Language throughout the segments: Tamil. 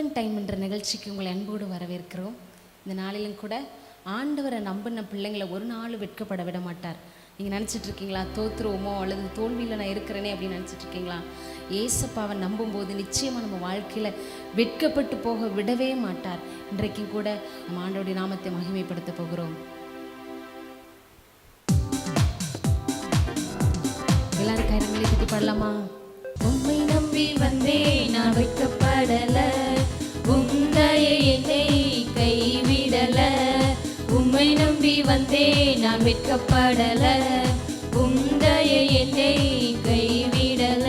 அட்வென்ட் டைம் என்ற நிகழ்ச்சிக்கு உங்களை அன்போடு வரவேற்கிறோம். இந்த நாளிலும் கூட ஆண்டவரை நம்பின பிள்ளைங்களை ஒரு நாள் வெட்கப்பட விட மாட்டார். நீங்கள் நினச்சிட்டு இருக்கீங்களா தோற்றுருவோமோ அல்லது தோல்வியில் நான் இருக்கிறேனே அப்படின்னு நினச்சிட்டு இருக்கீங்களா? ஏசப்பாவை நம்பும்போது நிச்சயமாக நம்ம வாழ்க்கையில் வெட்கப்பட்டு போக விடவே மாட்டார். இன்றைக்கும் கூட நம்ம ஆண்டவருடைய நாமத்தை மகிமைப்படுத்த போகிறோம். எல்லாரும் கைரங்களை தட்டி பாடலாமா? உம்மை நம்பி வந்தேன் நான் வெட்கப்படல, உம்மையே என்னை கைவிடல. உம்மை நம்பி வந்தேன் நான் வெட்கப்படல, உம்மையே என்னை கைவிடல.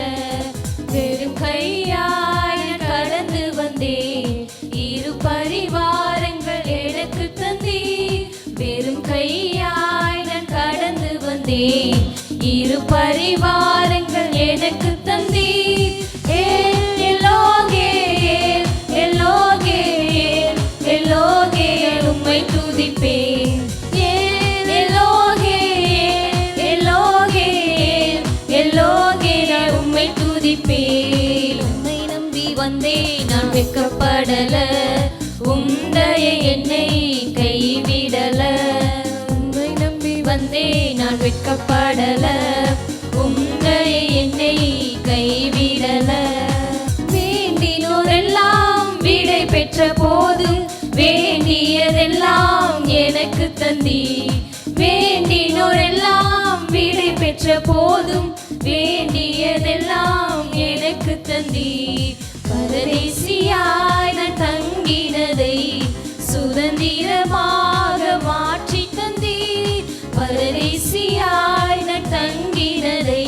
வெறும் கையாய் கடந்து வந்தேன், இரு பரிவாரங்கள் எனக்கு தந்தீர். வெறும் கையாய் நான் கடந்து வந்தேன், இரு பரிவாரங்கள் எனக்கு தந்தீர். எல்லோகே உம்மை துதிப்பேன். எல்லோகே உம்மை துதிப்பேன். உம்மை நம்பி வந்தேன் நான் வெட்கப்படல, உம்மையே என்னை கைவிடல. உம்மை நம்பி வந்தேன் நான் வெட்கப்படல, உம்மையே என்னை கைவிடல. வேண்டினோரெல்லாம் விடை பெற்ற போது வேண்டியதெல்லாம் எனக்கு தந்தீர். வேண்டினோரெல்லாம் விடை பெற்ற போதும் வேண்டியதெல்லாம் எனக்கு தந்தீர். பரதேசியாய் நான் தங்கினதை சுதந்திரமாக மாற்றி தந்தீர். பரதேசியாய் நான் தங்கினதை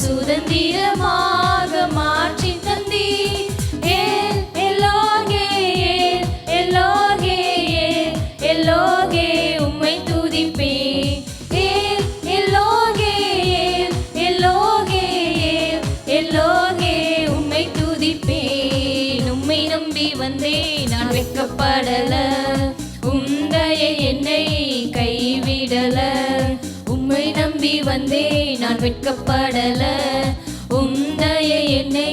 சுதந்திரமாக மாற்றி தந்தீர். எல்லோகே உம்மை துதிப்பேன். எல்லோகே உம்மை துதிப்பேன். உம்மை நம்பி வந்தேன் நான் வெட்கப்படல, உம்மையே என்னை கைவிடல. உம்மை நம்பி வந்தேன் நான் வெட்கப்படல, உம்மையே என்னை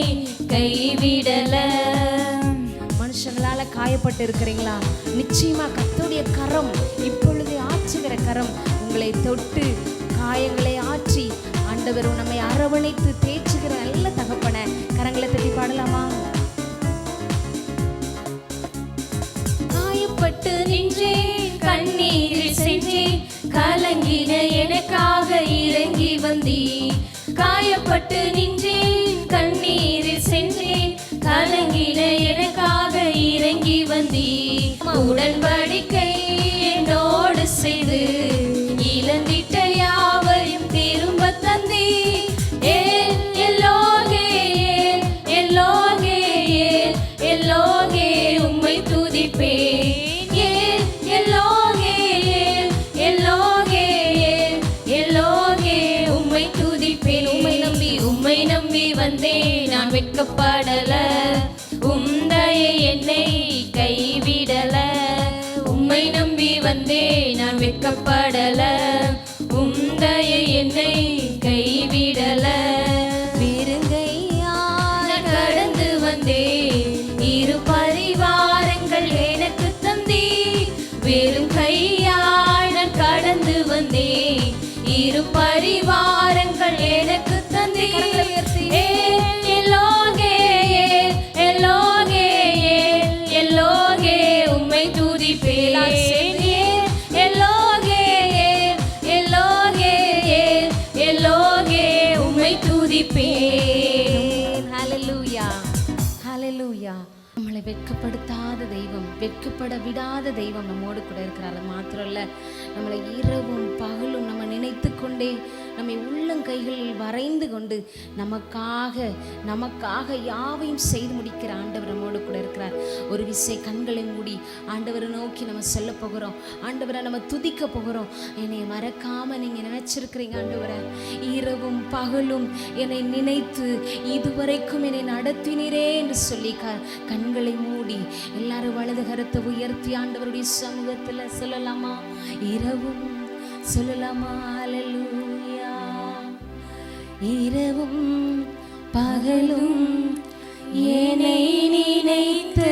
கைவிடல. மனுஷங்களால காயப்பட்டு இருக்கிறீங்களா? நிச்சயமா கர்த்தருடைய கரம், இப்பொழுது ஆற்றுகிற கரம் உங்களை தொட்டு காயங்களை ஆற்றி ஆண்டவர் நம்மை அரவணைத்து தேய்ச்சுகிற நல்ல தகப்பன கரங்களை தட்டி பாடலாமா? காயப்பட்டு நின்றேன், கண்ணீரில் சென்றேன், கலங்கின எனக்காக இறங்கி வந்தீர். காயப்பட்டு நின்றேன், கண்ணீரில் சென்றேன், கலங்கின எனக்காக இறங்கி வந்தீர். உடன்படிக்கை என்னோடு செய்து இழந்திட்ட யாவையும் திரும்ப தந்தீர். எல்லோகே உம்மை துதிப்பேன். எல்லோகே உம்மை துதிப்பேன். உம்மை நம்பி வந்தேன் நான் வெட்கப்படல, உம்மையே என்னை கைவிடல. உம்மை நம்பி வந்தேன் நான் வெட்கப்படல, உம்மையே என்னை கைவிடல. வெறுங்கையாய் கடந்து வந்தேன், இரு பரிவாரங்கள் எனக்கு தந்தீர். வெறும் கையாய் நான் கடந்து வந்தேன், இரு பரிவாரங்கள் எனக்கு தந்தீர். எல்லோகே உம்மை துதிப்பேன். எல்லோகே உம்மை துதிப்பேன். ஹல்லேலூயா, ஹல்லேலூயா. நம்மளை வெட்கப்படுத்தாத தெய்வம், வெட்கப்பட விடாத தெய்வம் நம்மோடு கூட இருக்கிறார். அது மாத்திரம் இல்லை, நம்மளை இரவும் பகலும் நம்ம நினைத்து கொண்டே நம்மை உள்ளங்கைகளில் வரைந்து கொண்டு நமக்காக யாவையும் செய்து முடிக்கிற ஆண்டவர் நம்மோடு கூட இருக்கிறார். ஒரு விசை கண்களை மூடி ஆண்டவரை நோக்கி நம்ம செல்ல போகிறோம். ஆண்டவரை நம்ம துதிக்க போகிறோம். என்னை மறக்காம நீங்க நினைச்சிருக்கிறீங்க ஆண்டவரை. இரவும் பகலும் என்னை நினைத்து இதுவரைக்கும் என்னை நடத்தினீரே என்று சொல்லி கண்களை மூடி எல்லாரும் வலது கரத்தை உயர்த்தி ஆண்டவருடைய சமூகத்துல சொல்லலாமா? இரவும் சொல்லலாமா? ஹல்லேலூயா. இரவும் பகலும் என்னை நினைத்து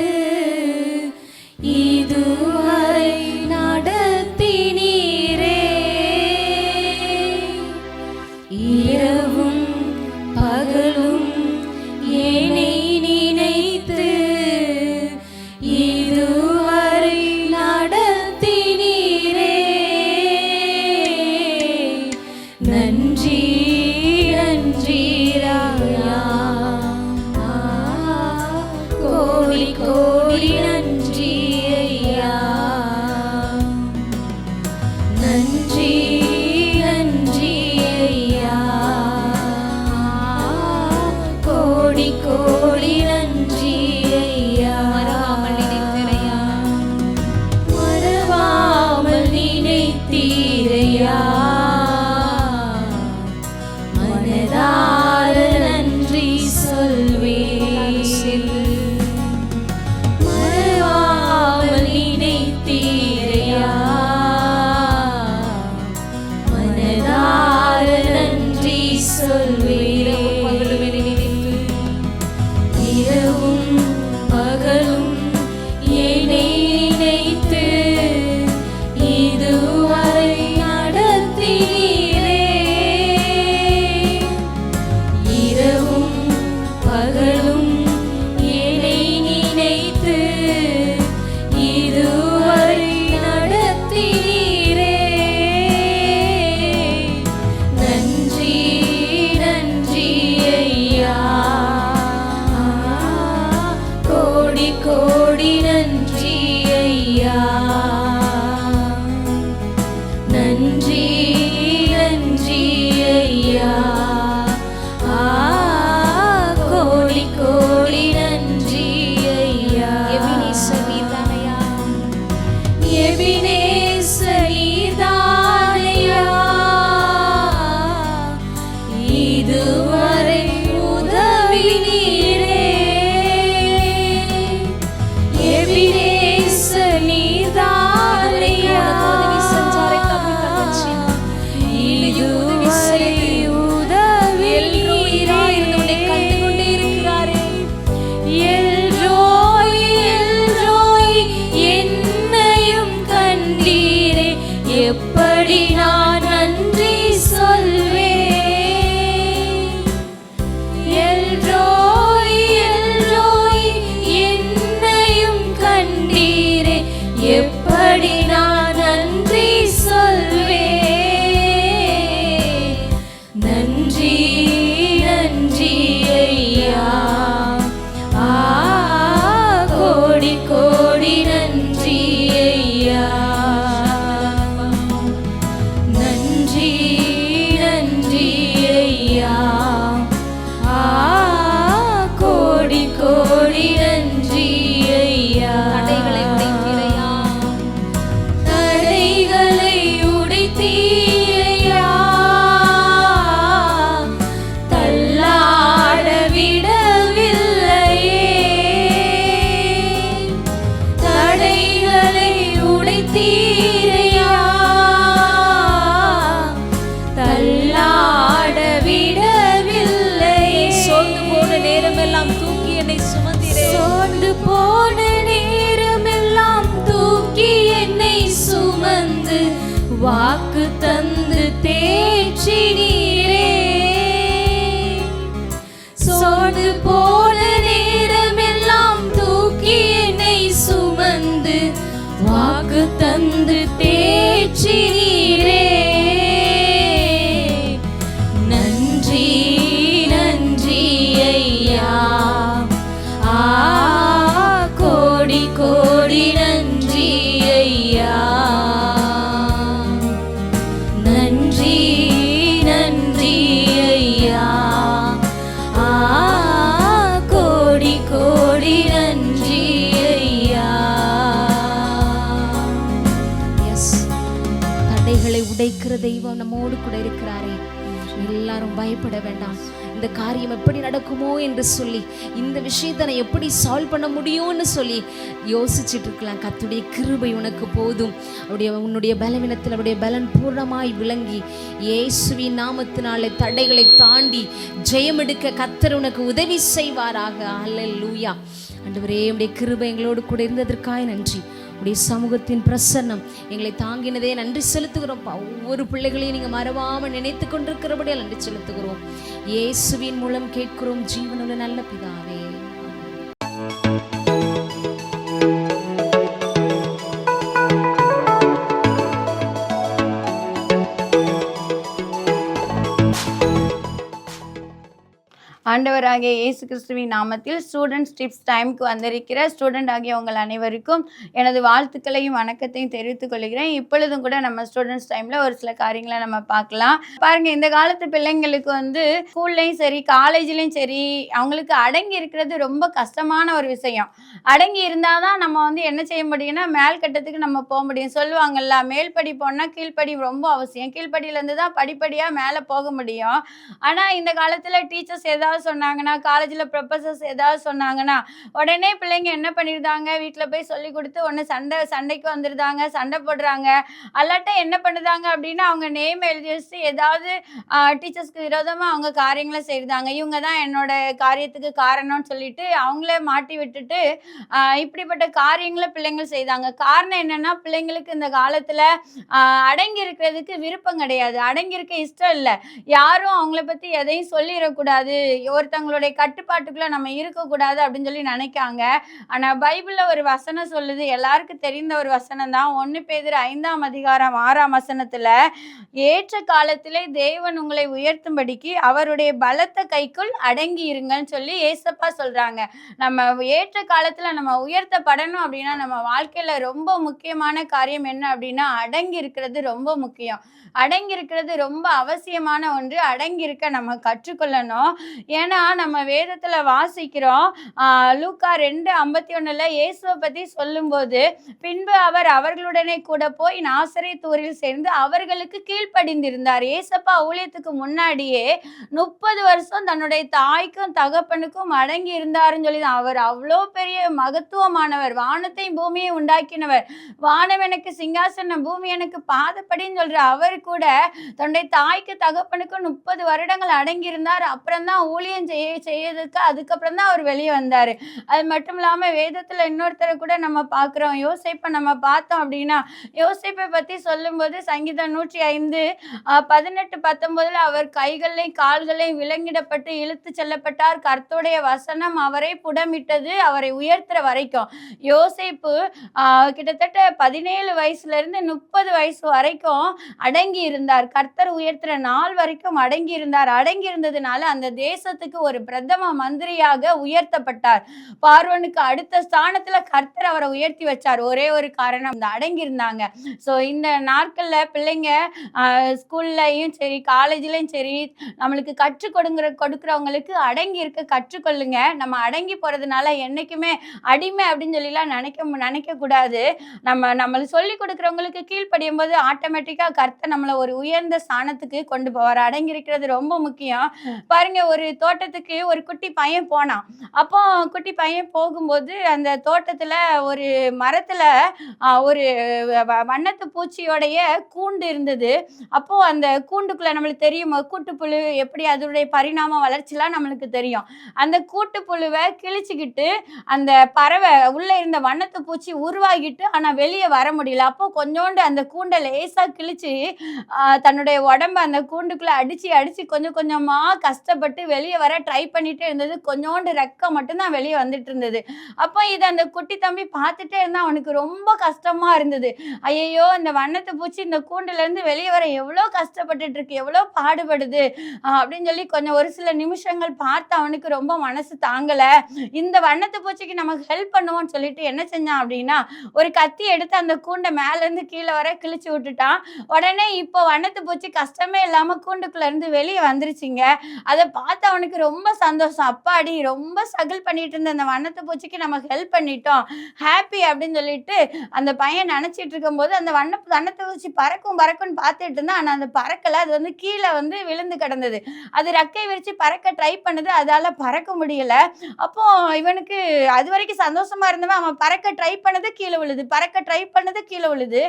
கோடி நன்றி ஐயா, நன்றி நன்றி ஐயா, கோடி கோடி நன்றி ஐயா. எபினேசர் நீர்தானையா, எபினேசர் நீர்தானையா, இதுவரை உதவி நீரே. எபினேசர் நீர்தானையா, உதவி செஞ்சாரே தம்பி தங்கச்சி, இதுவரை உதவி எல்ரோயிராய் இருந்து உன்னை கண்டு கொண்டே இருக்கிறாரே. எல்ரோய் எல்ரோய் என்னையும் கண்டீரே, எப்படி நான் நன்றி சொல்வேன். எல்ரோய் எல்ரோய் என்னையும் கண்டீரே, எப்படி நான் நன்றி சொல்வேன். நன்றி நன்றி ஐயா, கோடி கோடி நன்றி ஐயா, நன்றி நன்றி ஐயா, கோடி கோடி நன்றி ஐயா. தடைகளை உடைத்தீரையா, தடைகளை உடைத்தீரையா, தள்ளாட விடவில்லையே. தடைகளை உடைத்தீரையா, தள்ளாட விடவில்லையே. சோர்ந்து போன நேரமெல்லாம் தூக்கி என்னை சுமந்தீரே. சோர்ந்து போன நேரமெல்லாம் தூக்கி என்னை சுமந்து வாக்கு தந்து தேற்றினீரே. சோர்ந்து போன நேரமெல்லாம் தூக்கி என்னை சுமந்து வாக்கு தந்து தேற்றினீரே. நன்றி நன்றி ஐயா, கோடி கோடி நன்றி ஐயா, நன்றி நன்றி ஐயா, கோடி கோடி நன்றி ஐயா. எஸ், தடைகளை உடைக்கிற தெய்வம் நம்மோடு கூட இருக்கிறாரே. எல்லாரும் பயப்பட வேண்டாம். இந்த காரியம் எப்படி நடக்குமோ என்று சொல்லி, இந்த விஷயத்தை நான் எப்படி சால்வ் பண்ண முடியும்னு சொல்லி யோசிச்சுட்டு இருக்கலாம். கர்த்தருடைய கிருபை உனக்கு போதும். உன்னுடைய பலவீனத்தில் அவருடைய பலன் பூர்ணமாய் விளங்கி இயேசுவின் நாமத்தினாலே தடைகளை தாண்டி ஜெயமெடுக்க கர்த்தர் உனக்கு உதவி செய்வாராக. அல்லேலூயா. ஆண்டவரே, உம்முடைய கிருபை எங்களோடு கூட இருந்ததற்காக நன்றி. உடைய சமூகத்தின் பிரசன்னம் எங்களை தாங்கினதே நன்றி செலுத்துகிறோம். ஒவ்வொரு பிள்ளைகளையும் நீங்கள் மறவாமல் நினைத்து கொண்டிருக்கிறபடியால் நன்றி செலுத்துகிறோம். இயேசுவின் மூலம் கேட்கிறோம் ஜீவனுள்ள நல்ல பிதாவே. ஆண்டவராகிய இயேசு கிறிஸ்துவின் நாமத்தில் ஸ்டூடெண்ட்ஸ் டிப்ஸ் டைமுக்கு வந்திருக்கிற ஸ்டூடெண்ட் ஆகிய உங்கள் அனைவருக்கும் எனது வாழ்த்துக்களையும் வணக்கத்தையும் தெரிவித்துக் கொள்கிறேன். இப்பொழுதும் கூட நம்ம ஸ்டூடெண்ட்ஸ் டைமில் ஒரு சில காரியங்களை நம்ம பார்க்கலாம். பாருங்கள், இந்த காலத்து பிள்ளைங்களுக்கு ஸ்கூல்லையும் சரி காலேஜ்லேயும் சரி அவங்களுக்கு அடங்கி இருக்கிறது ரொம்ப கஷ்டமான ஒரு விஷயம். அடங்கி இருந்தால் தான் நம்ம என்ன செய்ய முடியும்னா மேல் கட்டத்துக்கு நம்ம போக முடியும். சொல்லுவாங்கல்ல, மேல் படி போனால் கீழ்ப்படி ரொம்ப அவசியம், கீழ்ப்படியிலேருந்து தான் படிப்படியாக மேலே போக முடியும். ஆனால் இந்த காலத்தில் டீச்சர்ஸ் ஏதாவது சொன்னாங்கன்னா, காலேஜில் ப்ரொஃபஸர்ஸ் ஏதாவது சொன்னாங்கன்னா உடனே பிள்ளைங்க என்ன பண்ணிடுதாங்க, வீட்டில் போய் சொல்லி கொடுத்து ஒன்று சண்டைக்கு வந்துடுதாங்க, சண்டை போடுறாங்க. அல்லாட்ட என்ன பண்ணுதாங்க அப்படின்னா அவங்க நேம் எழுதி வச்சுட்டு ஏதாவது டீச்சர்ஸ்க்கு விரோதமாக அவங்க காரியங்களை செய்தாங்க. இவங்க தான் என்னோட காரியத்துக்கு காரணம்னு சொல்லிட்டு அவங்களே மாட்டி விட்டுட்டு இப்படிப்பட்ட காரியங்களை பிள்ளைங்கள் செய்தாங்க. காரணம் என்னன்னா, பிள்ளைங்களுக்கு இந்த காலத்தில் அடங்கி இருக்கிறதுக்கு விருப்பம் கிடையாது, அடங்கி இருக்க இஷ்டம் இல்லை. யாரும் அவங்கள பற்றி எதையும் சொல்லிடக்கூடாது. ஒருத்தவங்களுடைய கட்டுப்பாட்டுக்குள்ள நம்ம இருக்கக்கூடாது அப்படின்னு சொல்லி நினைக்காங்க. ஆனா பைபிள்ல ஒரு வசனம் சொல்லுது, எல்லாருக்கும் தெரிந்த ஒரு வசனம் தான். 1 பேதுரு 5ஆம் அதிகாரம் 6ஆம் வசனத்துல, ஏற்ற காலத்திலே தேவன் உங்களை உயர்த்தும்படிக்கு அவருடைய பலத்த கைக்குள் அடங்கி இருங்கன்னு சொல்லி ஏசப்பா சொல்றாங்க. நம்ம ஏற்ற காலத்துல நம்ம உயர்த்தப்படணும் அப்படின்னா நம்ம வாழ்க்கையில ரொம்ப முக்கியமான காரியம் என்ன அப்படின்னா அடங்கி இருக்கிறது ரொம்ப முக்கியம். அடங்கி இருக்கிறது ரொம்ப அவசியமான ஒன்று. அடங்கி இருக்க நம்ம கற்றுக்கொள்ளணும். ஏன்னா நம்ம வேதத்துல வாசிக்கிறோம், லூக்கா 2:51 இயேசுவை பத்தி சொல்லும்போது, பின்பு அவர் அவர்களுடனே கூட போய் நாசரேத் ஊரில் சேர்ந்து அவர்களுக்கு கீழ்ப்படிந்திருந்தார். ஏசப்பா ஊழியத்துக்கு முன்னாடியே 30 வருஷம் தன்னுடைய தாய்க்கும் தகப்பனுக்கும் அடங்கி இருந்தாருன்னு சொல்லி அவர் அவ்வளோ பெரிய மகத்துவமானவர், வானத்தையும் பூமியை உண்டாக்கினவர், வானம் எனக்கு சிங்காசனம் பூமி எனக்கு பாதப்படின்னு சொல்ற அவர் கூட தன்னுடைய தாய்க்கு தகப்பனுக்கும் 30 வருடங்கள் அடங்கி இருந்தார். அப்புறம் தான் ஊழியம் செய்யறதுக்கு அதுக்கப்புறம் தான் அவர் வெளியே வந்தாரு. அது மட்டும் இல்லாம வேதத்துல இன்னொருத்தரை கூட நம்ம பார்க்கிறோம், யோசேப்பை நம்ம பார்த்தோம் அப்படின்னா, யோசேப்பை பத்தி சொல்லும்போது சங்கீதம் 105 18 19 அவர் கைகளையும் கால்களையும் விலங்கிடப்பட்டு இழுத்து செல்லப்பட்டார், கர்த்தருடைய வசனம் அவரை புடமிட்டது, அவரை உயர்த்துற வரைக்கும். யோசேப்பு கிட்டத்தட்ட 17 வயசுல இருந்து 30 வயசு வரைக்கும் அடங்கி இருந்தார். கர்த்தர் உயர்த்துற நாள் வரைக்கும் அடங்கி இருந்தார். அடங்கி இருந்ததுனால அந்த தேசத்துக்கு ஒரு பிரதம மந்திரியாக உயர்த்தப்பட்டார். பார்வோனுக்கு அடுத்த ஸ்தானத்துல கர்த்தர் அவரை உயர்த்தி வச்சார். ஒரே ஒரு காரணம், இந்த அடங்கி இருந்தாங்க. ஸோ இந்த நாட்கள்ல பிள்ளைங்க ஸ்கூல்லையும் சரி காலேஜ்லயும் சரி நம்மளுக்கு கற்றுக் கொடுக்குறவங்களுக்கு அடங்கி இருக்க கற்றுக்கொள்ளுங்க. நம்ம அடங்கி போறதுனால என்னைக்குமே அடிமை அப்படின்னு சொல்லிலாம் நினைக்க கூடாது. நம்மளுக்கு சொல்லி கொடுக்குறவங்களுக்கு கீழ்ப்படியும் போது ஆட்டோமேட்டிக்கா கர்த்தர் நம்மளை ஒரு உயர்ந்த ஸ்தானத்துக்கு கொண்டு போவார். அடங்கி இருக்கிறது ரொம்ப முக்கியம். பாருங்க, ஒரு தோட்டத்துக்கு ஒரு குட்டி பையன் போனான். அப்போ குட்டி பையன் போகும்போது அந்த தோட்டத்துல ஒரு மரத்துல ஒரு வண்ணத்து பூச்சியோடைய கூண்டு இருந்தது. அப்போ அந்த கூண்டுக்குள்ள நம்மளுக்கு தெரியும், கூட்டுப்புழு எப்படி அதனுடைய பரிணாம வளர்ச்சிலாம் நம்மளுக்கு தெரியும். அந்த கூட்டுப்புழுவை கிழிச்சுக்கிட்டு அந்த பறவை உள்ள இருந்த வண்ணத்து பூச்சி உருவாகிட்டு ஆனா வெளியே வர முடியல. அப்போ கொஞ்சோண்டு அந்த கூண்டை லேசா கிழிச்சு தன்னுடைய உடம்ப அந்த கூண்டுக்குள்ள அடிச்சு கொஞ்சம் கொஞ்சமா கஷ்டப்பட்டு வெளியே வர ட்ரை பண்ணிட்டே இருந்தது. கொஞ்சோண்டு ரெக்க மட்டும்தான் வெளியே வந்துட்டு இருந்தது. அப்போ இதை அந்த குட்டி தம்பி பார்த்துட்டே இருந்தா அவனுக்கு ரொம்ப கஷ்டமா இருந்தது. ஐயோ, இந்த வண்ணத்து பூச்சி இந்த கூண்டுல இருந்து வெளியே வர எவ்வளோ கஷ்டப்பட்டுட்டு இருக்கு, எவ்வளோ பாடுபடுது அப்படின்னு சொல்லி கொஞ்சம் ஒரு சில நிமிஷங்கள் பார்த்து அவனுக்கு ரொம்ப மனசு தாங்கல. இந்த வண்ணத்து பூச்சிக்கு நமக்கு ஹெல்ப் பண்ணுவோம்னு சொல்லிட்டு என்ன செஞ்சான் அப்படின்னா, ஒரு கத்தி எடுத்து அந்த கூண்டை மேல இருந்து கீழே வர கிழிச்சு விட்டுட்டான். உடனே இப்போ வண்ணத்து பூச்சி கஷ்டமே இல்லாம கூண்டுக்குள்ள இருந்து வெளியே வந்துருச்சுங்க. அதை பார்த்து அவனுக்கு ரொம்ப சந்தோஷம். அப்பாடி, ரொம்ப ஸ்ட்ரகிள் பண்ணிட்டு இருந்த அந்த வண்ணத்து பூச்சிக்கு நம்ம ஹெல்ப் பண்ணிட்டோம், ஹாப்பி அப்படின்னு சொல்லிட்டு அந்த பையன் நினைச்சிட்டு இருக்கும் போது அந்த வண்ணத்து பூச்சி பறக்கும்னு பார்த்துட்டு இருந்தா. ஆனா அந்த பறக்கல, அது வந்து கீழே வந்து விழுந்து கிடந்தது. அது ரெக்கை விரிச்சு பறக்க ட்ரை பண்ணுது, அதால பறக்க முடியல. அப்போ இவனுக்கு அது வரைக்கும் சந்தோஷமா இருந்தவன் அவன் பறக்க ட்ரை பண்ணது கீழே விழுது,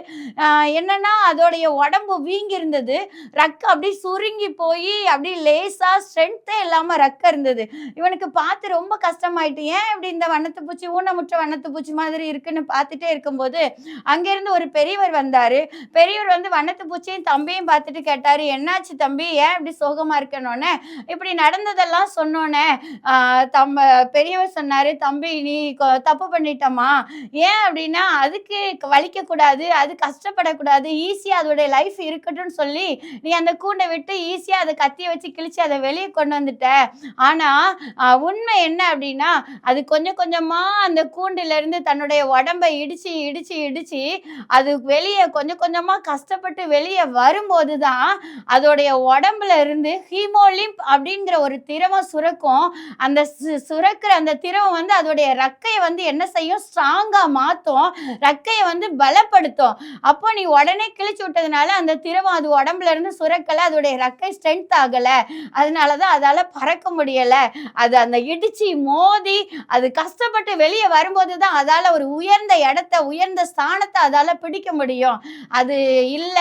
என்னன்னா அதோடைய உடம்பு வீங்கி இருந்தது, ரக்க அப்படியே சுருங்கி போய் அப்படியே லேசா ஸ்ட்ரென்த்தே இல்லாம ரக்க இருந்தது. இவனுக்கு பார்த்து ரொம்ப கஷ்டமாயிட்டு, ஏன் இப்படி இந்த வண்ணத்து பூச்சி ஊனமுற்ற வண்ணத்து பூச்சி மாதிரி இருக்குன்னு பார்த்துட்டே இருக்கும்போது அங்கிருந்து ஒரு பெரியவர் வந்தாரு. பெரியவர் வந்து வண்ணத்து பூச்சியும் தம்பியும் பார்த்துட்டு கேட்டாரு, என்னாச்சு தம்பி, ஏன் இப்படி சோகமா இருக்கணும்னு இப்படி நடந்ததெல்லாம் சொன்னோன்னே பெரியவர் சொன்னாரு, தம்பி நீ தப்பு பண்ணிட்டமா, ஏன் அப்படின்னா அதுக்கு வலிக்க கூடாது, அது கஷ்டப்படக்கூடாது, ஈஸியா அதோடைய லைஃப் இருக்கட்டும்னு சொல்லி நீ அந்த கூண்டை விட்டு ஈஸியா அதை கத்தியை வச்சு கிழிச்சு அதை வெளியே கொண்டு வந்துட்ட. ஆனா உண்மை என்ன அப்படின்னா, அது கொஞ்சம் கொஞ்சமா அந்த கூண்டுல இருந்து தன்னுடைய உடம்பை இடிச்சு அது வெளியே கொஞ்சம் கொஞ்சமா கஷ்டப்பட்டு வெளியே வரும்போதுதான் அதோடைய உடம்புல இருந்து ஹீமோலிம்ப் அப்படிங்கிற ஒரு திரவம் சுரக்கும். அந்த சுரக்கிற அந்த திரவம் வந்து அதோடைய ரக்கையை வந்து என்ன செய்யும், ஸ்ட்ராங்கா மாத்தும், ரக்கையை வந்து பலப்படுத்தும். அப்போ நீ உடனே கிழிச்சு விட்டதுனால அந்த திரவம் அது உடம்புல இருந்து சுரக்கல, அதோடைய ரக்கை ஸ்ட்ரென்த் ஆகல, அதனாலதான் அதால பறக்க முடியல. அது அந்த இடிச்சு மோதி அது கஷ்டப்பட்டு வெளியே வரும்போதுதான் அதால ஒரு உயர்ந்த இடத்த உயர்ந்த ஸ்தானத்தை அதால பிடிக்க முடியும். அது இல்ல,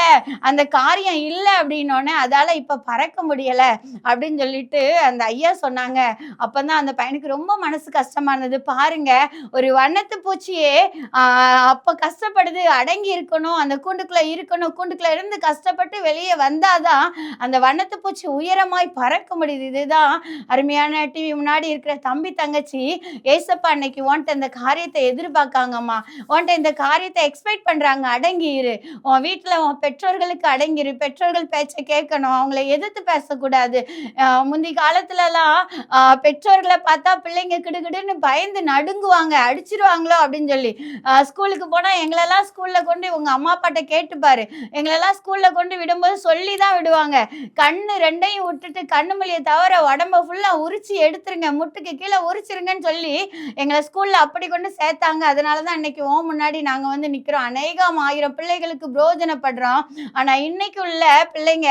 அந்த காரியம் இல்ல அப்படின்னோடனே அதால இப்ப பறக்க முடியல அப்படின்னு சொல்லிட்டு அந்த ஐயா சொன்னாங்க. அப்பதான் அந்த பையனுக்கு ரொம்ப மனசு கஷ்டமானது. பாருங்க, ஒரு வண்ணத்து பூச்சியே அப்ப கஷ்டப்படுது, அடங்கி இருக்கணும், அந்த கூண்டுக்குள்ள இருக்கணும், கூண்டுக்குள்ள இருந்து கஷ்டப்பட்டு வெளியே வந்தாதான் அந்த வண்ணத்து பூச்சி உயரமாய் பறக்க முடியுது. இதுதான் அருமையான டிவி முன்னாடி இருக்கிற தம்பி தங்கச்சி, ஏசப்பா இன்னைக்கு உன்கிட்ட இந்த காரியத்தை எதிர்பார்க்காங்கம்மா, உன்கிட்ட இந்த காரியத்தை எக்ஸ்பெக்ட் பண்றாங்க. அடங்கி இரு. உன் வீட்டுல உன் பெற்றோர்களுக்கு அடங்கிரு. பெற்றோர்கள் பேச்சை கேட்கணும், அவங்களை எதிர்த்து பேசக்கூடாது. முந்தி காலத்துலலாம் பெற்றோர்களை பார்த்தா பிள்ளைங்க கிடுகிடுன்னு பயந்து நடுங்குவாங்க, அடிச்சிருவாங்களோ அப்படின்னு சொல்லி. ஸ்கூலுக்கு போனா எங்களெல்லாம் ஸ்கூல்ல கொண்டு உங்க அம்மா அப்பாட்ட கேட்டுப்பாரு, எங்களெல்லாம் ஸ்கூல்ல கொண்டு விடும்போது சொல்லி தான் விடுவாங்க. கண்ணு ரெண்டையும் விட்டுட்டு கண்ணு மொழியை தவிர உடம்ப ஃபுல்லா உரிச்சு எடுத்துருங்க, முட்டுக்கு கீழே உரிச்சிருங்கன்னு சொல்லி எங்களை ஸ்கூல்ல அப்படி கொண்டு சேர்த்தாங்க. அதனாலதான் இன்னைக்கு முன்னாடி நாங்க வந்து நிக்கிறோம். அநேகம் ஆயிரம் பிள்ளைகளுக்கு பிரயோஜனப்படுறோம். ஆனா இன்னைக்கு உள்ள பிள்ளைங்க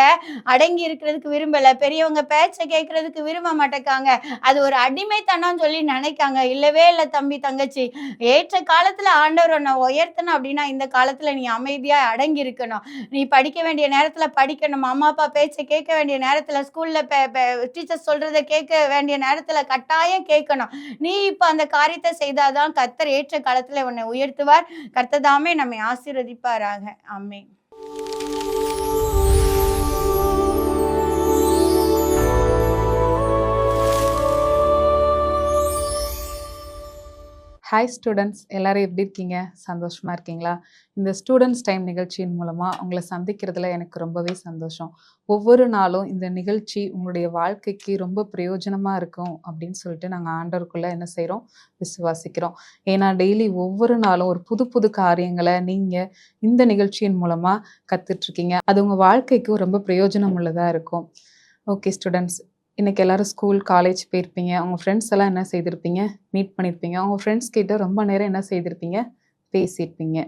அடங்கி இருக்கிறதுக்கு விரும்பல, பெரியவங்க பேச்சை கேட்கறதுக்கு விரும்ப மாட்டேக்காங்க. அது ஒரு அடிமைத்தனம் சொல்லி நினைக்காங்க. இல்லவே இல்லை தம்பி தங்கச்சி, ஏற்ற காலத்துல ஆண்டவர் உன்னை உயர்த்தணும் அப்படின்னா இந்த காலத்துல நீ அமைதியா அடங்கி இருக்கணும். நீ படிக்க வேண்டிய நேரத்துல படிக்கணும், அம்மா அப்பா பேச்சை கேட்க வேண்டிய நேரத்துல, ஸ்கூல்ல டீச்சர் சொல்றதை கேட்க வேண்டிய நேரத்துல கட்டாயம் கேட்கணும். நீ இப்ப அந்த காரியத்தை செய்தாதான் கர்த்தர் ஏற்ற காலத்துல உன்னை உயர்த்துவார். கர்த்தர் தாமே நம்மை ஆசீர்வதிப்பாராக. ஆமென். ஹாய் ஸ்டூடெண்ட்ஸ், எல்லாரும் எப்படி இருக்கீங்க? சந்தோஷமாக இருக்கீங்களா? இந்த ஸ்டூடெண்ட்ஸ் டைம் நிகழ்ச்சியின் மூலமாக உங்களை சந்திக்கிறதுல எனக்கு ரொம்பவே சந்தோஷம். ஒவ்வொரு நாளும் இந்த நிகழ்ச்சி உங்களுடைய வாழ்க்கைக்கு ரொம்ப பிரயோஜனமாக இருக்கும் அப்படின்னு சொல்லிட்டு நாங்கள் ஆண்டவருக்குள்ளே என்ன செய்கிறோம்? விசுவாசிக்கிறோம். ஏன்னா டெய்லி ஒவ்வொரு நாளும் ஒரு புது புது காரியங்களை நீங்கள் இந்த நிகழ்ச்சியின் மூலமாக கற்றுட்ருக்கீங்க. அது உங்கள் வாழ்க்கைக்கு ரொம்ப பிரயோஜனம் உள்ளதாக இருக்கும். ஓகே ஸ்டூடெண்ட்ஸ், இன்றைக்கி எல்லோரும் ஸ்கூல் காலேஜ் போயிருப்பீங்க. உங்கள் ஃப்ரெண்ட்ஸ் எல்லாம் என்ன செய்திருப்பீங்க? மீட் பண்ணியிருப்பீங்க. உங்கள் ஃப்ரெண்ட்ஸ் கிட்ட ரொம்ப நேரம் என்ன செய்திருப்பீங்க? பேசியிருப்பீங்க.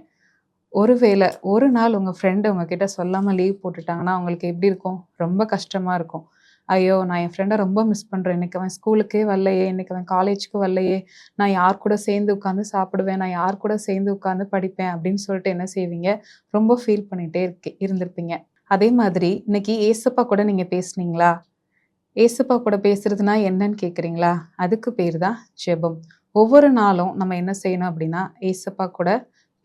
ஒருவேளை ஒரு நாள் உங்கள் ஃப்ரெண்டு உங்ககிட்ட சொல்லாமல் லீவ் போட்டுட்டாங்கன்னா உங்களுக்கு எப்படி இருக்கும்? ரொம்ப கஷ்டமாக இருக்கும். ஐயோ, நான் என் ஃப்ரெண்டை ரொம்ப மிஸ் பண்ணுறேன், இன்றைக்கி அவன் ஸ்கூலுக்கே வரலையே, இன்றைக்கி அவன் காலேஜுக்கு வரலையே, நான் யார் கூட சேர்ந்து உட்காந்து சாப்பிடுவேன், நான் யார் கூட சேர்ந்து உட்காந்து படிப்பேன் அப்படின்னு சொல்லிட்டு என்ன செய்வீங்க? ரொம்ப ஃபீல் பண்ணிகிட்டே இருந்திருப்பீங்க. அதே மாதிரி இன்னைக்கு ஏசப்பா கூட நீங்கள் பேசுனீங்களா? ஏசப்பா கூட பேசுறதுனா என்னன்னு கேட்குறீங்களா? அதுக்கு பேர் தான் ஜெபம். ஒவ்வொரு நாளும் நம்ம என்ன செய்யணும் அப்படின்னா ஏசப்பா கூட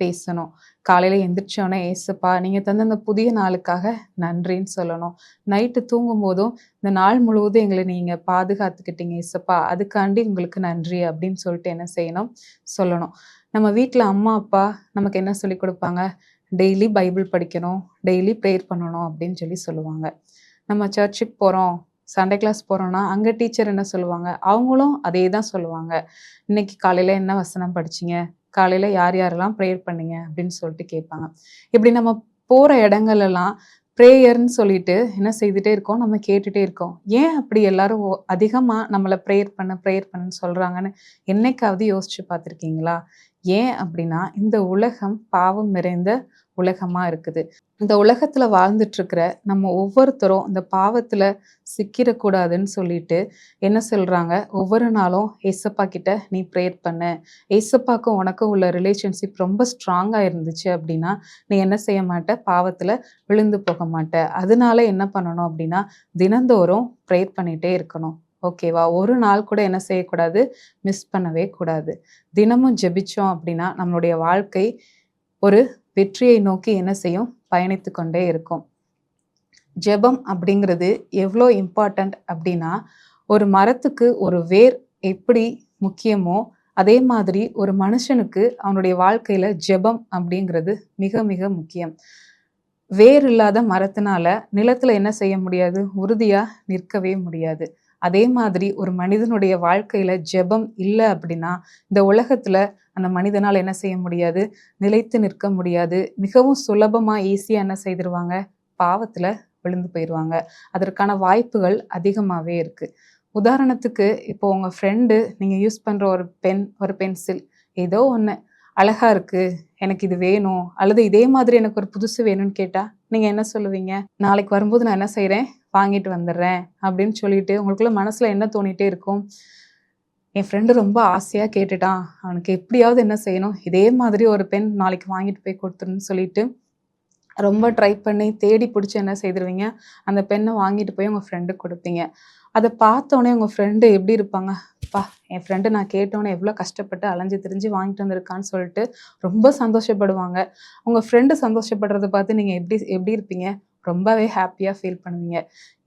பேசணும். காலையில் எந்திரிச்சோன்னே ஏசப்பா நீங்கள் தந்த அந்த புதிய நாளுக்காக நன்றின்னு சொல்லணும். நைட்டு தூங்கும் போதும் இந்த நாள் முழுவதும் எங்களை நீங்கள் பாதுகாத்துக்கிட்டீங்க ஏசப்பா, அதுக்காண்டி உங்களுக்கு நன்றி அப்படின்னு சொல்லிட்டு என்ன செய்யணும்? சொல்லணும். நம்ம வீட்டில் அம்மா அப்பா நமக்கு என்ன சொல்லி கொடுப்பாங்க? டெய்லி பைபிள் படிக்கணும், டெய்லி ப்ரேயர் பண்ணணும் அப்படின்னு சொல்லி சொல்லுவாங்க. நம்ம சர்ச்சுக்கு போகிறோம், சண்டே கிளாஸ் போகிறோன்னா அங்கே டீச்சர் என்ன சொல்லுவாங்க? அவங்களும் அதே தான் சொல்லுவாங்க. இன்னைக்கு காலையில் என்ன வசனம் படிச்சிங்க, காலையில் யார் யாரெல்லாம் ப்ரேயர் பண்ணீங்க அப்படின்னு சொல்லிட்டு கேட்பாங்க. இப்படி நம்ம போகிற இடங்கள்லாம் ப்ரேயர்னு சொல்லிட்டு என்ன செய்துகிட்டே இருக்கோம்? நம்ம கேட்டுகிட்டே இருக்கோம். ஏன் அப்படி எல்லாரும் அதிகமாக நம்மளை ப்ரேயர் பண்ணுன்னு சொல்கிறாங்கன்னு என்னைக்காவது யோசிச்சு பார்த்துருக்கீங்களா? ஏன் அப்படின்னா இந்த உலகம் பாவம் நிறைந்த உலகமாக இருக்குது. இந்த உலகத்தில் வாழ்ந்துட்டுருக்கிற நம்ம ஒவ்வொருத்தரும் இந்த பாவத்தில் சிக்கிடக்கூடாதுன்னு சொல்லிட்டு என்ன சொல்கிறாங்க? ஒவ்வொரு நாளும் ஏசப்பா கிட்ட நீ ப்ரேயர் பண்ண, ஏசப்பாக்கும் உனக்கும் உள்ள ரிலேஷன்ஷிப் ரொம்ப ஸ்ட்ராங்காக இருந்துச்சு அப்படின்னா நீ என்ன செய்ய மாட்ட? பாவத்தில் விழுந்து போக மாட்ட. அதனால என்ன பண்ணணும் அப்படின்னா தினந்தோறும் ப்ரேயர் பண்ணிகிட்டே இருக்கணும். ஓகேவா? ஒரு நாள் கூட என்ன செய்யக்கூடாது? மிஸ் பண்ணவே கூடாது. தினமும் ஜெபிச்சோம் அப்படின்னா நம்மளுடைய வாழ்க்கை ஒரு வெற்றியை நோக்கி என்ன செய்யும்? பயணித்து கொண்டே இருக்கும். ஜெபம் அப்படிங்கிறது எவ்வளோ இம்பார்ட்டண்ட் அப்படின்னா, ஒரு மரத்துக்கு ஒரு வேர் எப்படி முக்கியமோ அதே மாதிரி ஒரு மனுஷனுக்கு அவனுடைய வாழ்க்கையில ஜெபம் அப்படிங்கிறது மிக மிக முக்கியம். வேர் இல்லாத மரத்தினால நிலத்துல என்ன செய்ய முடியாது? உறுதியா நிற்கவே முடியாது. அதே மாதிரி ஒரு மனிதனுடைய வாழ்க்கையில ஜெபம் இல்லை அப்படின்னா இந்த உலகத்துல அந்த மனிதனால் என்ன செய்ய முடியாது? நிலைத்து நிற்க முடியாது. மிகவும் சுலபமா ஈஸியா என்ன செய்திருவாங்க? பாவத்துல விழுந்து போயிடுவாங்க. அதற்கான வாய்ப்புகள் அதிகமாகவே இருக்கு. உதாரணத்துக்கு இப்போ உங்க ஃப்ரெண்டு நீங்க யூஸ் பண்ற ஒரு பென், ஒரு பென்சில், ஏதோ ஒன்று அழகா இருக்கு, எனக்கு இது வேணும், அல்லது இதே மாதிரி எனக்கு ஒரு புதுசு வேணும்னு கேட்டா நீங்க என்ன சொல்லுவீங்க? நாளைக்கு வரும்போது நான் என்ன செய்யறேன்? வாங்கிட்டு வந்துடுறேன் அப்படின்னு சொல்லிட்டு உங்களுக்குள்ள மனசுல என்ன தோணிட்டே இருக்கும்? என் ஃப்ரெண்டு ரொம்ப ஆசையா கேட்டுட்டான், அவனுக்கு எப்படியாவது என்ன செய்யணும்? இதே மாதிரி ஒரு பென் நாளைக்கு வாங்கிட்டு போய் கொடுத்துருன்னு சொல்லிட்டு ரொம்ப ட்ரை பண்ணி தேடி பிடிச்சி என்ன செய்திருவீங்க? அந்த பெண்ணை வாங்கிட்டு போய் உங்கள் ஃப்ரெண்டுக்கு கொடுப்பீங்க. அதை பார்த்தோன்னே உங்கள் ஃப்ரெண்டு எப்படி இருப்பாங்க? அப்பா, என் ஃப்ரெண்டு நான் கேட்டோன்னே எவ்வளோ கஷ்டப்பட்டு அலைஞ்சு திரிஞ்சு வாங்கிட்டு வந்திருக்கான்னு சொல்லிட்டு ரொம்ப சந்தோஷப்படுவாங்க. உங்கள் ஃப்ரெண்டு சந்தோஷப்படுறத பார்த்து நீங்கள் எப்படி இருப்பீங்க? ரொம்பவே ஹாப்பியாக ஃபீல் பண்ணுவீங்க.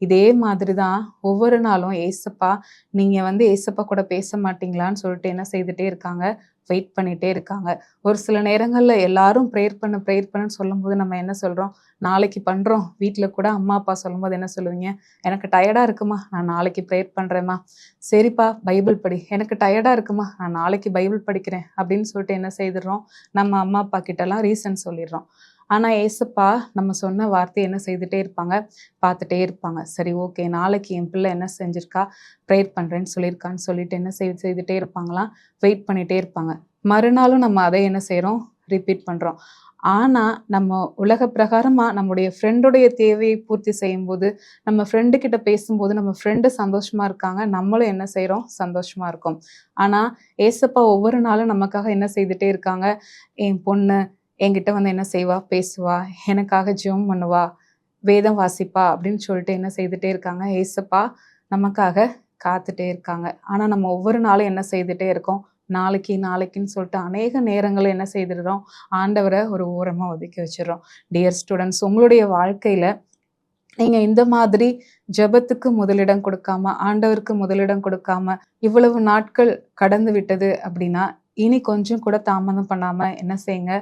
இதே மாதிரி தான் ஒவ்வொரு நாளும் ஏசப்பா நீங்கள் வந்து ஏசப்பா கூட பேச மாட்டீங்களான்னு சொல்லிட்டு என்ன செய்துட்டே இருக்காங்க, வெயிட் பண்ணிகிட்டே இருக்காங்க. ஒரு சில நேரங்களில் எல்லாரும் ப்ரேயர் பண்ணுன்னு சொல்லும்போது நம்ம என்ன சொல்கிறோம், நாளைக்கு பண்ணுறோம். வீட்டில் கூட அம்மா அப்பா சொல்லும்போது என்ன சொல்லுவீங்க, எனக்கு டயர்டாக இருக்குமா, நான் நாளைக்கு ப்ரேயர் பண்ணுறேம்மா. சரிப்பா பைபிள் படி, எனக்கு டயர்டாக இருக்குமா, நான் நாளைக்கு பைபிள் படிக்கிறேன் அப்படின்னு சொல்லிட்டு என்ன செய்துடுறோம், நம்ம அம்மா அப்பா கிட்டலாம் ரீசன் சொல்லிடுறோம். ஆனால் ஏசப்பா நம்ம சொன்ன வார்த்தை என்ன செய்துட்டே இருப்பாங்க, பார்த்துட்டே இருப்பாங்க. சரி ஓகே, நாளைக்கு என் பிள்ளை என்ன செஞ்சுருக்கா, ப்ரேயர் பண்ணுறேன்னு சொல்லியிருக்கான்னு சொல்லிட்டு என்ன செய்துட்டே இருப்பாங்களாம், வெயிட் பண்ணிகிட்டே இருப்பாங்க. மறுநாளும் நம்ம அதை என்ன செய்கிறோம், ரிப்பீட் பண்ணுறோம். ஆனால் நம்ம உலக பிரகாரமாக நம்முடைய ஃப்ரெண்டுடைய தேவையை பூர்த்தி செய்யும்போது, நம்ம ஃப்ரெண்டுக்கிட்ட பேசும்போது நம்ம ஃப்ரெண்டு சந்தோஷமாக இருக்காங்க, நம்மளும் என்ன செய்கிறோம், சந்தோஷமாக இருக்கோம். ஆனால் ஏசப்பா ஒவ்வொரு நாளும் நமக்காக என்ன செய்துட்டே இருக்காங்க, என் பொண்ணு என்கிட்ட வந்து என்ன செய்வா, பேசுவா, எனக்காக ஜெபம் பண்ணுவா, வேதம் வாசிப்பா அப்படின்னு சொல்லிட்டு என்ன செய்துட்டே இருக்காங்க, ஏசப்பா நமக்காக காத்துட்டே இருக்காங்க. ஆனால் நம்ம ஒவ்வொரு நாளும் என்ன செய்துட்டே இருக்கோம், நாளைக்குன்னு சொல்லிட்டு அநேக நேரங்கள் என்ன செய்திடுறோம், ஆண்டவரை ஒரு ஓரமாக ஒதுக்கி வச்சிடறோம். டியர் ஸ்டூடெண்ட்ஸ், உங்களுடைய வாழ்க்கையில் நீங்கள் இந்த மாதிரி ஜெபத்துக்கு முதலிடம் கொடுக்காம, ஆண்டவருக்கு முதலிடம் கொடுக்காம இவ்வளவு நாட்கள் கடந்து விட்டது அப்படின்னா, இனி கொஞ்சம் கூட தாமதம் பண்ணாமல் என்ன செய்யுங்க,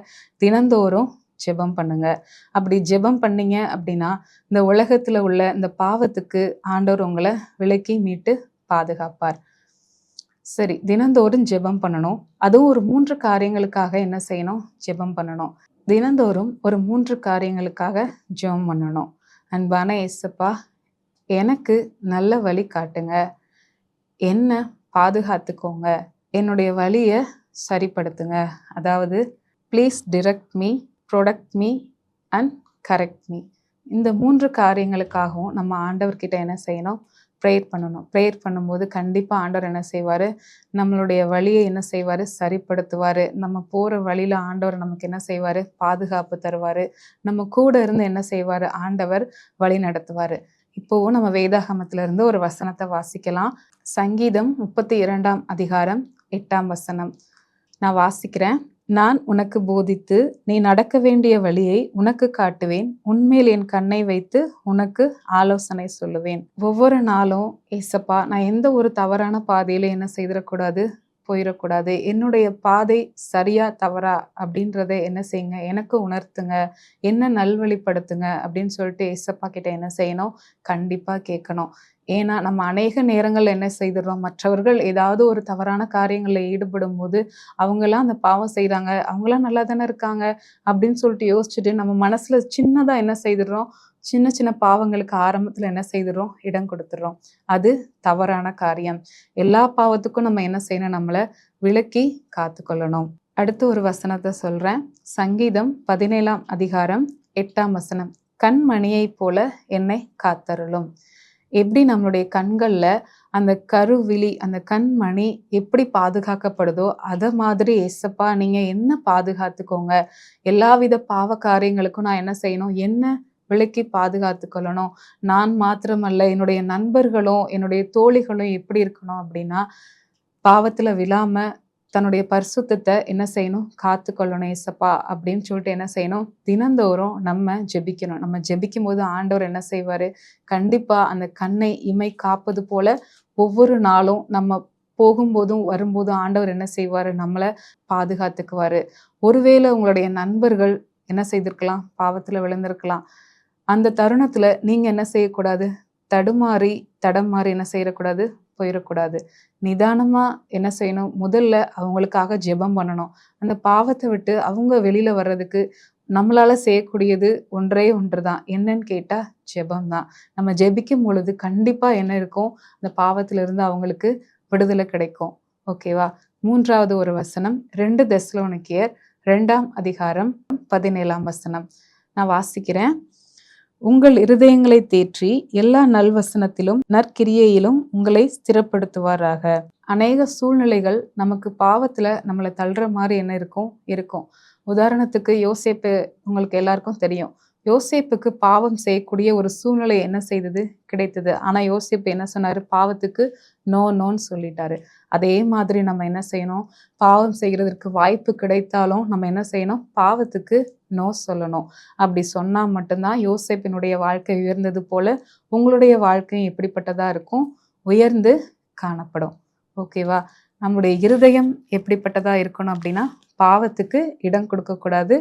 தினந்தோறும் ஜெபம் பண்ணுங்க. அப்படி ஜெபம் பண்ணீங்க அப்படின்னா இந்த உலகத்தில் உள்ள இந்த பாவத்துக்கு ஆண்டவர் உங்களை விலக்கி மீட்டு பாதுகாப்பார். சரி, தினந்தோறும் ஜெபம் பண்ணணும். அதுவும் ஒரு 3 காரியங்களுக்காக என்ன செய்யணும், ஜெபம் பண்ணணும். தினந்தோறும் ஒரு 3 காரியங்களுக்காக ஜெபம் பண்ணணும். அன்பான ஏசப்பா, எனக்கு நல்ல வழி காட்டுங்க, என்ன பாதுகாத்துக்கோங்க, என்னுடைய வழியை சரிப்படுத்துங்க. அதாவது please direct me, protect me and correct me. இந்த 3 காரியங்களுக்காகவும் நம்ம ஆண்டவர்கிட்ட என்ன செய்யணும், ப்ரேயர் பண்ணணும். ப்ரேயர் பண்ணும்போது கண்டிப்பாக ஆண்டவர் என்ன செய்வார், நம்மளுடைய வழியை என்ன செய்வார், சரிப்படுத்துவார். நம்ம போகிற வழியில் ஆண்டவர் நமக்கு என்ன செய்வார், பாதுகாப்பு தருவார். நம்ம கூட இருந்து என்ன செய்வார், ஆண்டவர் வழி நடத்துவார். இப்போவும் நம்ம வேதாகமத்திலிருந்து ஒரு வசனத்தை வாசிக்கலாம். சங்கீதம் 32ஆம் அதிகாரம் 8ஆம் வசனம் நான் வாசிக்கிறேன். நான் உனக்கு போதித்து நீ நடக்க வேண்டிய வழியை உனக்கு காட்டுவேன், உன்மேல் என் கண்ணை வைத்து உனக்கு ஆலோசனை சொல்லுவேன். ஒவ்வொரு நாளும் ஏசப்பா, நான் எந்த ஒரு தவறான பாதையில என்ன செய்திடக்கூடாது, போயிடக்கூடாது. என்னுடைய பாதை சரியா தவறா அப்படின்றத என்ன செய்யுங்க, எனக்கு உணர்த்துங்க, என்ன நல்வழிப்படுத்துங்க அப்படின்னு சொல்லிட்டு ஏசப்பா கிட்ட என்ன செய்யணும், கண்டிப்பாக கேட்கணும். ஏன்னா நம்ம அநேக நேரங்கள் என்ன செய்துடுறோம், மற்றவர்கள் ஏதாவது ஒரு தவறான காரியங்களில் ஈடுபடும் போது அவங்கெல்லாம் அந்த பாவம் செய்கிறாங்க, அவங்களாம் நல்லா தானே இருக்காங்க அப்படின்னு சொல்லிட்டு யோசிச்சுட்டு நம்ம மனசில் சின்னதாக என்ன செய்துடுறோம், சின்ன சின்ன பாவங்களுக்கு ஆரம்பத்தில் என்ன செய்துடுறோம், இடம் கொடுத்துடுறோம். அது தவறான காரியம். எல்லா பாவத்துக்கும் நம்ம என்ன செய்யணும், நம்மளை விலக்கி காத்துக்கொள்ளணும். அடுத்து ஒரு வசனத்தை சொல்கிறேன். சங்கீதம் 17ஆம் அதிகாரம் 8ஆம் வசனம். கண்மணியை போல என்னை காத்தருளும். எப்படி நம்மளுடைய கண்களில் அந்த கருவிழி, அந்த கண்மணி எப்படி பாதுகாக்கப்படுதோ அதை மாதிரி ஏசப்பா நீங்கள் என்ன பாதுகாத்துக்கோங்க. எல்லாவித பாவ காரியங்களுக்கும் நான் என்ன செய்யணும், என்ன விலக்கி பாதுகாத்து கொள்ளணும். நான் மாத்திரமல்ல, என்னுடைய நண்பர்களும் என்னுடைய தோழிகளும் எப்படி இருக்கணும் அப்படின்னா, பாவத்தில் விழாம தன்னுடைய பரிசுத்தத்தை என்ன செய்யணும், காத்து கொள்ளணும் ஏசப்பா அப்படின்னு சொல்லிட்டு என்ன செய்யணும், தினந்தோறும் நம்ம ஜெபிக்கணும். நம்ம ஜெபிக்கும் போது ஆண்டவர் என்ன செய்வார், கண்டிப்பாக அந்த கண்ணை இமை காப்பது போல ஒவ்வொரு நாளும் நம்ம போகும்போதும் வரும்போதும் ஆண்டவர் என்ன செய்வார், நம்மளை பாதுகாத்துக்குவார். ஒருவேளை உங்களுடைய நண்பர்கள் என்ன செய்திருக்கலாம், பாவத்தில் விழுந்திருக்கலாம். அந்த தருணத்தில் நீங்கள் என்ன செய்யக்கூடாது, தடம் மாறி என்ன செய்யக்கூடாது, போயிடக்கூடாது. நிதானமாக என்ன செய்யணும், முதல்ல அவங்களுக்காக ஜெபம் பண்ணணும். அந்த பாவத்தை விட்டு அவங்க வெளியில் வர்றதுக்கு நம்மளால் செய்யக்கூடியது ஒன்றே ஒன்று தான். என்னன்னு கேட்டால் ஜெபம் தான். நம்ம ஜெபிக்கும் பொழுது கண்டிப்பாக என்ன இருக்கும், அந்த பாவத்திலிருந்து அவங்களுக்கு விடுதலை கிடைக்கும். ஓகேவா? 3வது ஒரு வசனம், 2 தெசலோனிக்கேயர் 2ஆம் அதிகாரம் 17ஆம் வசனம் நான் வாசிக்கிறேன். உங்கள் இருதயங்களை தேற்றி எல்லா நல்வசனத்திலும் நற்கிரியையிலும் உங்களை ஸ்திரப்படுத்துவாராக. அநேக சூழ்நிலைகள் நமக்கு பாவத்தில் நம்மளை தள்ளுற மாதிரி என்ன இருக்கும். உதாரணத்துக்கு யோசேப்பு உங்களுக்கு எல்லாருக்கும் தெரியும். யோசேப்புக்கு பாவம் செய்யக்கூடிய ஒரு சூழ்நிலை என்ன செய்தது, கிடைத்தது. ஆனா யோசேப்பு என்ன சொன்னாரு, பாவத்துக்கு நோ நோன்னு சொல்லிட்டாரு. அதே மாதிரி நம்ம என்ன செய்யணும், பாவம் செய்கிறதற்கு வாய்ப்பு கிடைத்தாலும் நம்ம என்ன செய்யணும், பாவத்துக்கு நோ சொல்லணும். அப்படி சொன்னா மட்டும்தான் யோசேப்பினுடைய வாழ்க்கை உயர்ந்தது போல உங்களுடைய வாழ்க்கையும் எப்படிப்பட்டதா இருக்கும், உயர்ந்து காணப்படும். ஓகேவா? நம்முடைய இருதயம் எப்படிப்பட்டதா இருக்கணும் அப்படின்னா, பாவத்துக்கு இடம் கொடுக்கக்கூடாது.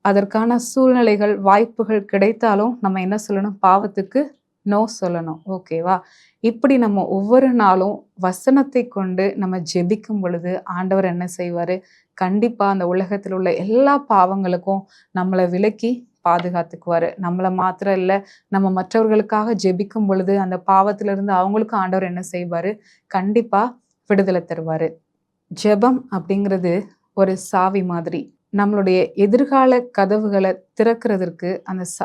அதற்கான சூழ்நிலைகள் வாய்ப்புகள் கிடைத்தாலும் நம்ம என்ன சொல்லணும், பாவத்துக்கு நோ சொல்லணும். ஓகேவா? இப்படி நம்ம ஒவ்வொரு நாளும் வசனத்தை கொண்டு நம்ம ஜெபிக்கும் பொழுது ஆண்டவர் என்ன செய்வாரு, கண்டிப்பா அந்த உலகத்தில் உள்ள எல்லா பாவங்களுக்கும் நம்மளை விலக்கி பாதுகாத்துக்குவாரு. நம்மளை மாத்திரம் இல்லை, நம்ம மற்றவர்களுக்காக ஜெபிக்கும் பொழுது அந்த பாவத்திலிருந்து அவங்களுக்கும் ஆண்டவர் என்ன செய்வாரு, கண்டிப்பா விடுதலை தருவாரு. ஜெபம் அப்படிங்கிறது ஒரு சாவி மாதிரி. நம்மளுடைய எதிர்கால கதவுகளை திறக்கிறதற்கு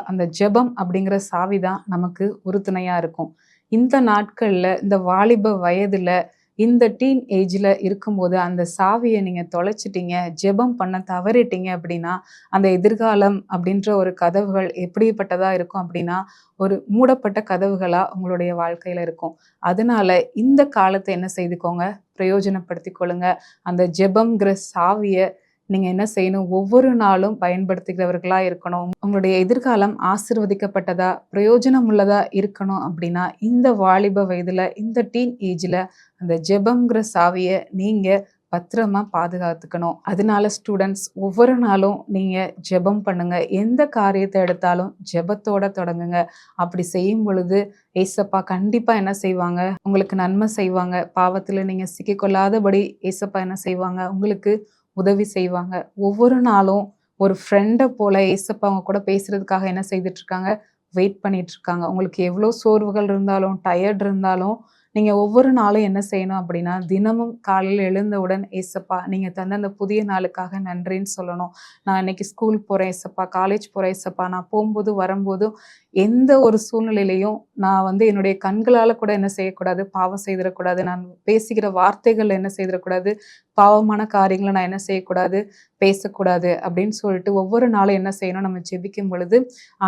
அந்த ஜெபம் அப்படிங்கிற சாவி தான் நமக்கு உறுதுணையா இருக்கும். இந்த நாட்கள்ல, இந்த வாலிப வயதுல, இந்த டீன் ஏஜ்ல இருக்கும்போது அந்த சாவியை நீங்க தொலைச்சிட்டீங்க, ஜெபம் பண்ண தவறிட்டீங்க அப்படின்னா, அந்த எதிர்காலம் அப்படின்ற ஒரு கதவுகள் எப்படிப்பட்டதா இருக்கும் அப்படின்னா, ஒரு மூடப்பட்ட கதவுகளா உங்களுடைய வாழ்க்கையில இருக்கும். அதனால இந்த காலத்தை என்ன செய்துக்கோங்க, பிரயோஜனப்படுத்தி கொள்ளுங்க. அந்த ஜெபம்ங்கிற சாவியை நீங்க என்ன செய்யணும், ஒவ்வொரு நாளும் பயன்படுத்துகிறவர்களா இருக்கணும். உங்களுடைய எதிர்காலம் ஆசீர்வதிக்கப்பட்டதா, பிரயோஜனம் உள்ளதா இருக்கணும் அப்படின்னா, இந்த வாலிப வயதுல, இந்த டீன் ஏஜ்ல அந்த ஜெபம்ங்கிற சாவியை நீங்க பத்திரமா பாதுகாத்துக்கணும். அதனால ஸ்டூடெண்ட்ஸ், ஒவ்வொரு நாளும் நீங்க ஜெபம் பண்ணுங்க. எந்த காரியத்தை எடுத்தாலும் ஜெபத்தோட தொடங்குங்க. அப்படி செய்யும் பொழுது ஏசப்பா கண்டிப்பா என்ன செய்வாங்க, உங்களுக்கு நன்மை செய்வாங்க. பாவத்துல நீங்க சிக்கிக்கொள்ளாதபடி ஏசப்பா என்ன செய்வாங்க, உங்களுக்கு உதவி செய்வாங்க. ஒவ்வொரு நாளும் ஒரு ஃப்ரெண்டை போல ஏசப்பா அவங்க கூட பேசுறதுக்காக என்ன செய்துட்டு இருக்காங்க, வெயிட் பண்ணிட்டு இருக்காங்க. உங்களுக்கு எவ்வளோ சோர்வுகள் இருந்தாலும், டயர்ட் இருந்தாலும், நீங்க ஒவ்வொரு நாளும் என்ன செய்யணும் அப்படின்னா, தினமும் காலையில் எழுந்தவுடன் ஏசப்பா நீங்க தந்த அந்த புதிய நாளுக்காக நன்றின்னு சொல்லணும். நான் இன்னைக்கு ஸ்கூல் போறேன் ஏசப்பா, காலேஜ் போறேன் ஏசப்பா, நான் போகும்போது வரும்போதும் எந்த ஒரு சூழ்நிலையிலையும் நான் என்னுடைய கண்களால கூட என்ன செய்யக்கூடாது, பாவம் செய்திடக்கூடாது. நான் பேசுகிற வார்த்தைகள் என்ன செய்திடக்கூடாது, பாவமான காரியங்களை நான் என்ன செய்யக்கூடாது, பேசக்கூடாது அப்படின்னு சொல்லிட்டு ஒவ்வொரு நாளும் என்ன செய்யணும், நம்ம ஜெபிக்கும் பொழுது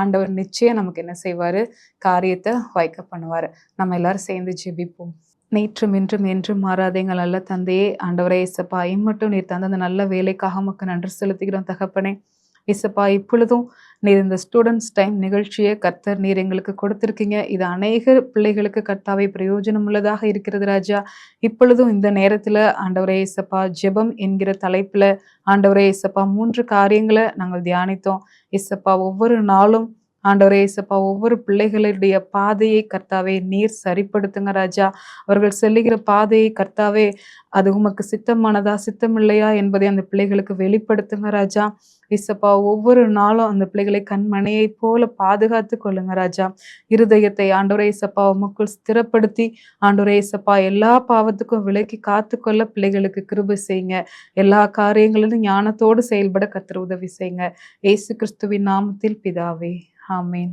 ஆண்டவர் நிச்சயம் நமக்கு என்ன செய்வாரு, காரியத்தை வாய்க்க பண்ணுவாரு. நம்ம எல்லாரும் சேர்ந்து ஜெபிப்போம். நேற்றும் இன்றும் என்றும் மாறாத எங்கள் நல்ல தந்தையே, ஆண்டவரே இயேசப்பா, இம்மட்டும் நீர் தந்த அந்த நல்ல வேலைக்காக உமக்கு நன்றி செலுத்துகிறோம் தகப்பனே. இயேசப்பா, இப்பொழுதும் நீர் இந்த ஸ்டூடெண்ட்ஸ் டைம் நிகழ்ச்சியை கர்த்தர் நீர் எங்களுக்கு கொடுத்திருக்கீங்க. இது அநேக பிள்ளைகளுக்கு கர்த்தாவே பிரயோஜனம் உள்ளதாக இருக்கிறது ராஜா. இப்பொழுதும் இந்த நேரத்துல ஆண்டவரே இயேசப்பா, ஜெபம் என்கிற தலைப்புல ஆண்டவரே இயேசப்பா 3 காரியங்களை நாங்கள் தியானித்தோம். இயேசப்பா, ஒவ்வொரு நாளும் ஆண்டவரே இயேசப்பா, ஒவ்வொரு பிள்ளைகளுடைய பாதையை கர்த்தாவே நீர் சரிப்படுத்துங்க ராஜா. அவர்கள் செல்லுகிற பாதையை கர்த்தாவே அது உமக்கு சித்தமானதா சித்தமில்லையா என்பதை அந்த பிள்ளைகளுக்கு வெளிப்படுத்துங்க ராஜா. இயேசப்பா, ஒவ்வொரு நாளும் அந்த பிள்ளைகளை கண்மணியை போல பாதுகாத்து கொள்ளுங்க ராஜா. இருதயத்தை ஆண்டவரே இயேசப்பா உமக்குள் ஸ்திரப்படுத்தி ஆண்டவரே இயேசப்பா எல்லா பாவத்துக்கும் விலக்கி காத்துக்கொள்ள பிள்ளைகளுக்கு கிருபை செய்யுங்க. எல்லா காரியங்களிலும் ஞானத்தோடு செயல்பட கர்த்தர் உதவி செய்யுங்க. இயேசு கிறிஸ்துவின் நாமத்தில் பிதாவே, ஆமேன்.